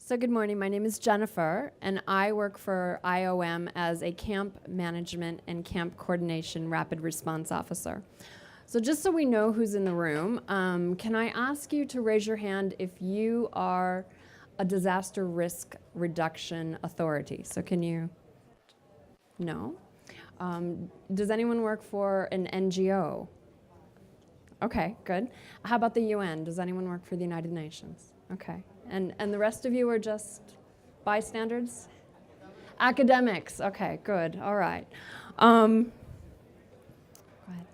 So good morning, my name is Jennifer, and I work for IOM as a Camp Management and Camp Coordination Rapid Response Officer. So just so we know who's in the room, can I ask you to raise your hand if you are a disaster risk reduction authority? So can you? No? Does anyone work for an NGO? Okay, good. How about the UN? Does anyone work for the United Nations? Okay. And the rest of you are just bystanders? Academics. Okay, good. All right. Go ahead.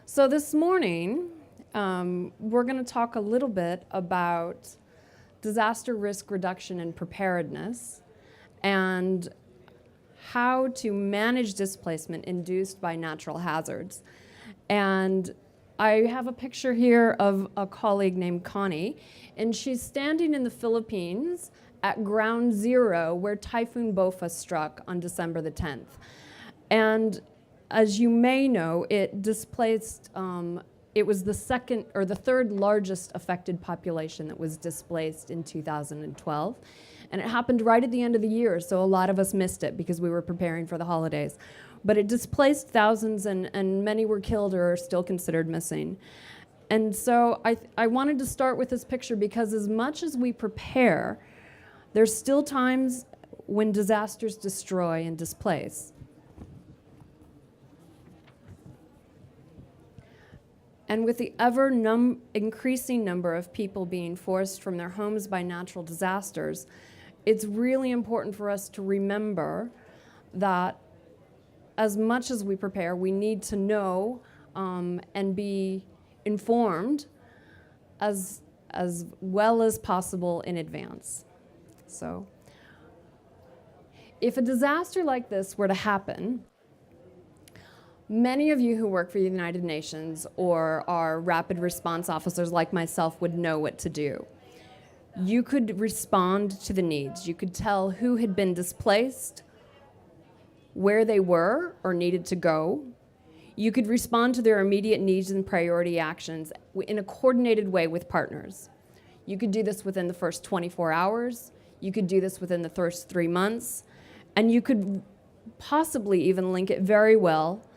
So this morning, we're going to talk a little bit about disaster risk reduction and preparedness and how to manage displacement induced by natural hazards. And I have a picture here of a colleague named Connie, and she's standing in the Philippines at ground zero where Typhoon Bofa struck on December the 10th. And as you may know, it displaced, it was the second or the third largest affected population that was displaced in 2012. And it happened right at the end of the year, so a lot of us missed it because we were preparing for the holidays. But it displaced thousands, and many were killed or are still considered missing. And so I wanted to start with this picture because as much as we prepare, there's still times when disasters destroy and displace. And with the ever increasing number of people being forced from their homes by natural disasters, it's really important for us to remember that as much as we prepare, we need to know and be informed as well as possible in advance. So if a disaster like this were to happen, many of you who work for the United Nations or are rapid response officers like myself would know what to do. You could respond to the needs. You could tell who had been displaced, where they were or needed to go. You could respond to their immediate needs and priority actions in a coordinated way with partners. You could do this within the first 24 hours. You could do this within the first 3 months. And you could possibly even link it very well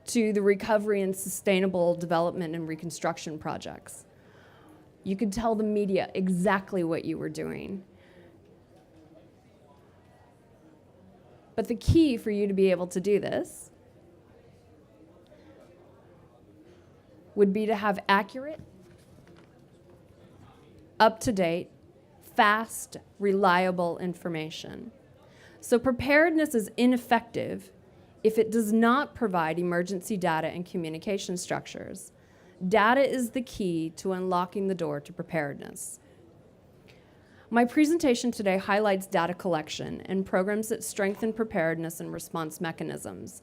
to the recovery and sustainable development and reconstruction projects. You could tell the media exactly what you were doing. But the key for you to be able to do this would be to have accurate, up-to-date, fast, reliable information. So preparedness is ineffective if it does not provide emergency data and communication structures. Data is the key to unlocking the door to preparedness. My presentation today highlights data collection and programs that strengthen preparedness and response mechanisms.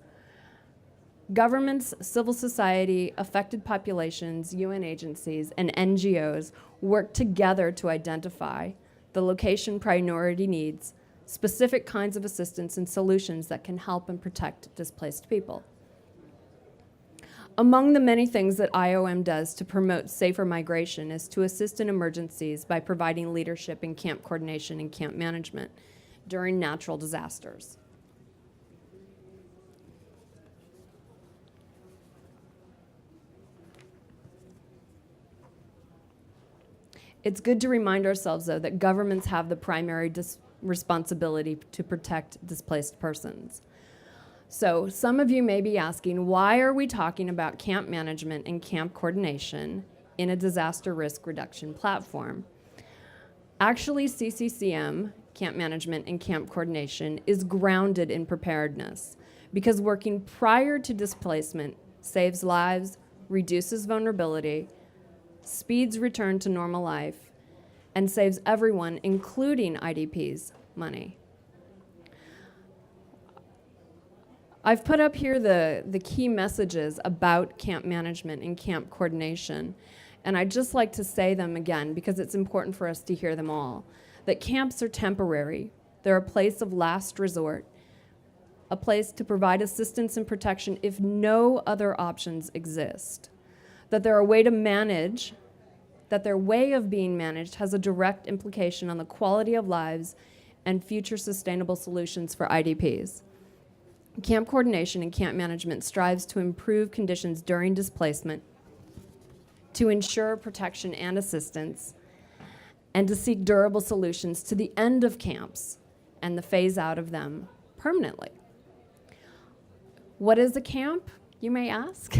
Governments, civil society, affected populations, UN agencies, and NGOs work together to identify the location priority needs, specific kinds of assistance, and solutions that can help and protect displaced people. Among the many things that IOM does to promote safer migration is to assist in emergencies by providing leadership in camp coordination and camp management during natural disasters. It's good to remind ourselves, though, that governments have the primary responsibility to protect displaced persons. So some of you may be asking, why are we talking about camp management and camp coordination in a disaster risk reduction platform? Actually, CCCM, camp management and camp coordination, is grounded in preparedness because working prior to displacement saves lives, reduces vulnerability, speeds return to normal life, and saves everyone, including IDPs, money. I've put up here the key messages about camp management and camp coordination, and I'd just like to say them again because it's important for us to hear them all. That camps are temporary. They're a place of last resort, a place to provide assistance and protection if no other options exist. That they're a way to manage that their way of being managed has a direct implication on the quality of lives and future sustainable solutions for IDPs. Camp coordination and camp management strives to improve conditions during displacement, to ensure protection and assistance, and to seek durable solutions to the end of camps and the phase out of them permanently. What is a camp, you may ask?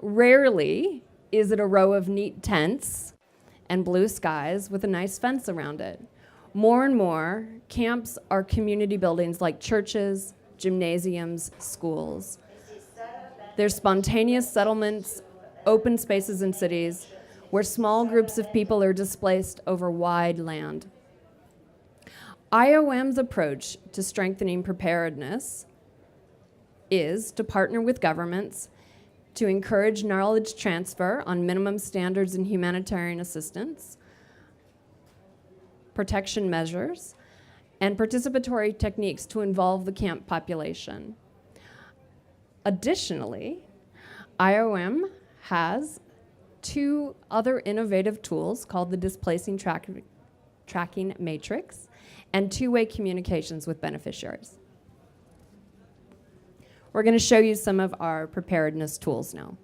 Rarely is it a row of neat tents and blue skies with a nice fence around it. More and more, camps are community buildings like churches, gymnasiums, schools. They're spontaneous settlements, open spaces in cities where small groups of people are displaced over wide land. IOM's approach to strengthening preparedness is to partner with governments to encourage knowledge transfer on minimum standards in humanitarian assistance, protection measures, and participatory techniques to involve the camp population. Additionally, IOM has 2 other innovative tools called the Displacing Tracking Matrix and two-way communications with beneficiaries. We're going to show you some of our preparedness tools now.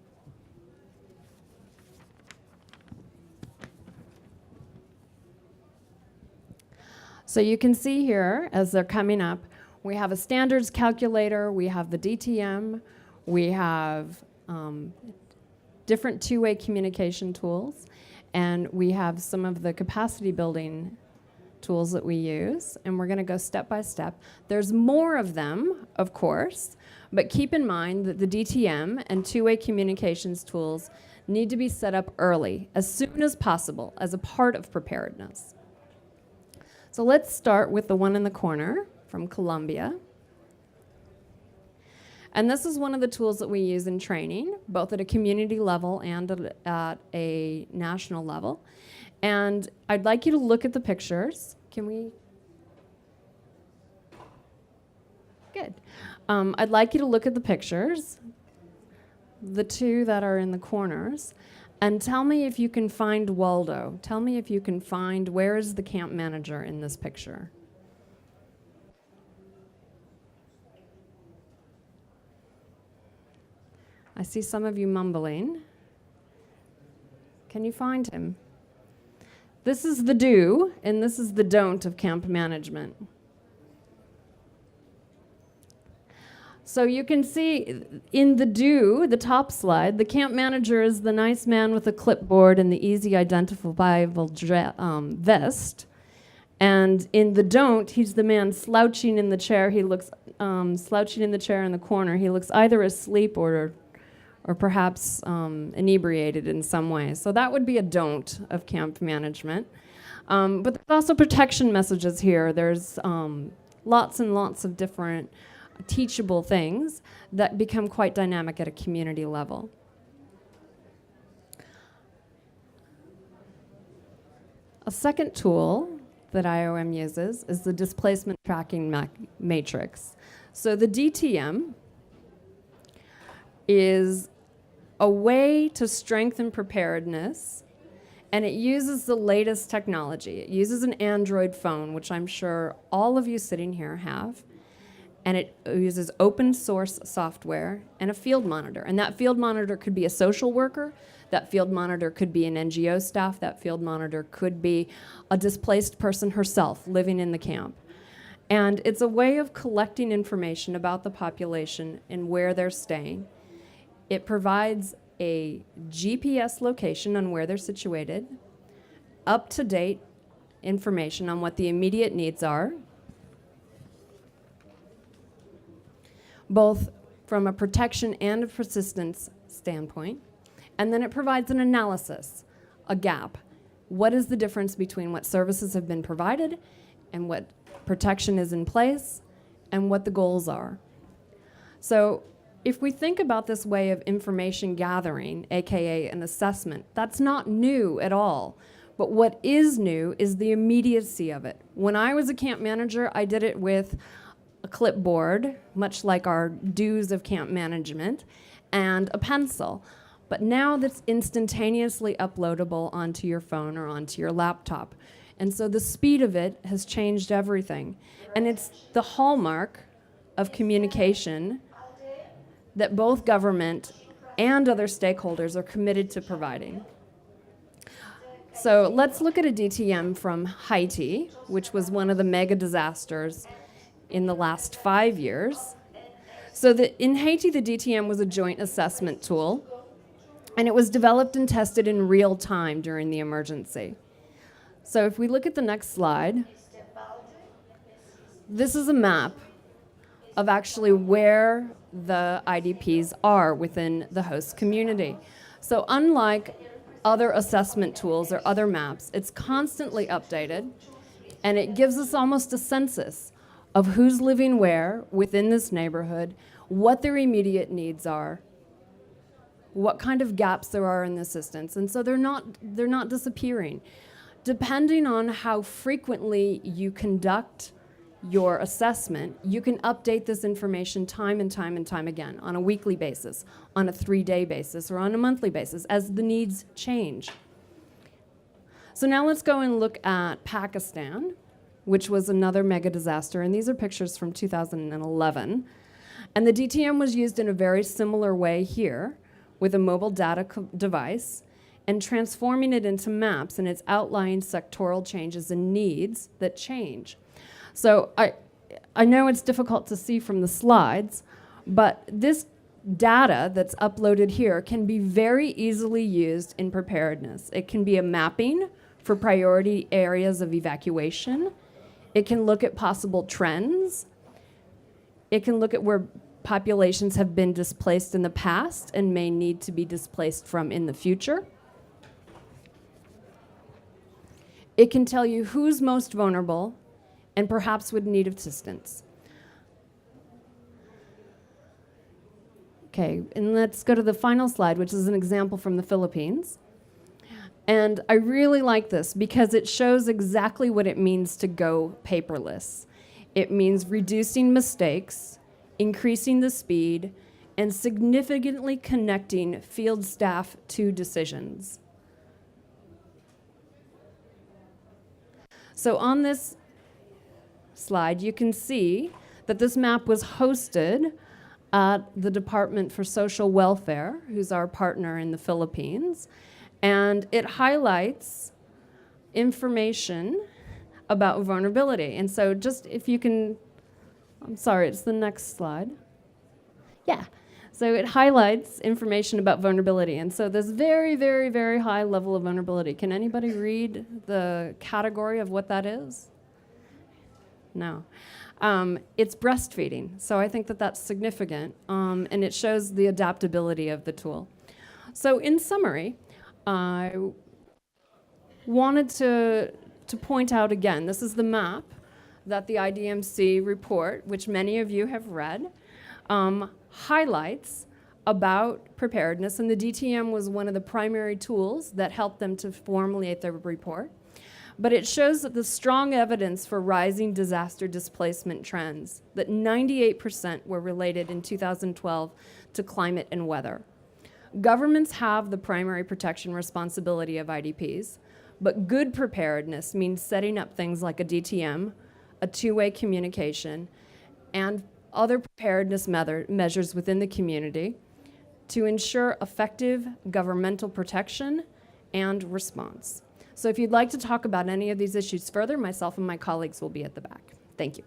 So you can see here, as they're coming up, we have a standards calculator, we have the DTM, we have different two-way communication tools, and we have some of the capacity building tools that we use, and we're going to go step by step. There's more of them, of course, but keep in mind that the DTM and two-way communications tools need to be set up early, as soon as possible, as a part of preparedness. So let's start with the one in the corner from Columbia. And this is one of the tools that we use in training, both at a community level and at a national level. And I'd like you to look at the pictures. Can we? Good. I'd like you to look at the pictures, the 2 that are in the corners, and tell me if you can find Waldo. Tell me if you can find, where is the camp manager in this picture? I see some of you mumbling. Can you find him? This is the do, and this is the don't of camp management. So you can see in the do, the top slide, the camp manager is the nice man with a clipboard and the easy identifiable vest. And in the don't, he's the man slouching in the chair. He looks slouching in the chair in the corner. He looks either asleep or perhaps inebriated in some way. So that would be a don't of camp management. But there's also protection messages here. There's lots and lots of different teachable things that become quite dynamic at a community level. A second tool that IOM uses is the displacement tracking matrix. So the DTM is a way to strengthen preparedness, and it uses the latest technology. It uses an Android phone, which I'm sure all of you sitting here have, and it uses open source software and a field monitor. And that field monitor could be a social worker, that field monitor could be an NGO staff, that field monitor could be a displaced person herself living in the camp. And it's a way of collecting information about the population and where they're staying. It provides a GPS location on where they're situated, up-to-date information on what the immediate needs are, both from a protection and a persistence standpoint. And then it provides an analysis, a gap. What is the difference between what services have been provided and what protection is in place and what the goals are? So if we think about this way of information gathering, AKA an assessment, that's not new at all. But what is new is the immediacy of it. When I was a camp manager, I did it with a clipboard, much like our do's of camp management, and a pencil. But now that's instantaneously uploadable onto your phone or onto your laptop. And so the speed of it has changed everything. And it's the hallmark of communication that both government and other stakeholders are committed to providing. So let's look at a DTM from Haiti, which was one of the mega disasters in the last 5 years. So in Haiti, the DTM was a joint assessment tool, and it was developed and tested in real time during the emergency. So if we look at the next slide, this is a map of actually where the IDPs are within the host community. So unlike other assessment tools or other maps, it's constantly updated, and it gives us almost a census of who's living where within this neighborhood, what their immediate needs are, what kind of gaps there are in the assistance. And so they're not disappearing. Depending on how frequently you conduct your assessment, you can update this information time and time and time again on a weekly basis, on a 3-day basis, or on a monthly basis as the needs change. So now let's go and look at Pakistan, which was another mega disaster, and these are pictures from 2011. And the DTM was used in a very similar way here with a mobile data device and transforming it into maps, and it's outlining sectoral changes and needs that change. So I know it's difficult to see from the slides, but this data that's uploaded here can be very easily used in preparedness. It can be a mapping for priority areas of evacuation. It can look at possible trends. It can look at where populations have been displaced in the past and may need to be displaced from in the future. It can tell you who's most vulnerable and perhaps would need assistance. Okay, and let's go to the final slide, which is an example from the Philippines. And I really like this because it shows exactly what it means to go paperless. It means reducing mistakes, increasing the speed, and significantly connecting field staff to decisions. So on this slide, you can see that this map was hosted at the Department for Social Welfare, who's our partner in the Philippines, and it highlights information about vulnerability. And so just if you can, I'm sorry, it's the next slide. Yeah, so it highlights information about vulnerability. And so this very, very, very high level of vulnerability. Can anybody read the category of what that is? No. It's breastfeeding. So I think that that's significant, and it shows the adaptability of the tool. So in summary, I wanted to point out again, this is the map that the IDMC report, which many of you have read, highlights about preparedness, and the DTM was one of the primary tools that helped them to formulate their report. But it shows that the strong evidence for rising disaster displacement trends, that 98% were related in 2012 to climate and weather. Governments have the primary protection responsibility of IDPs, but good preparedness means setting up things like a DTM, a two-way communication, and other preparedness measures within the community to ensure effective governmental protection and response. So if you'd like to talk about any of these issues further, myself and my colleagues will be at the back. Thank you.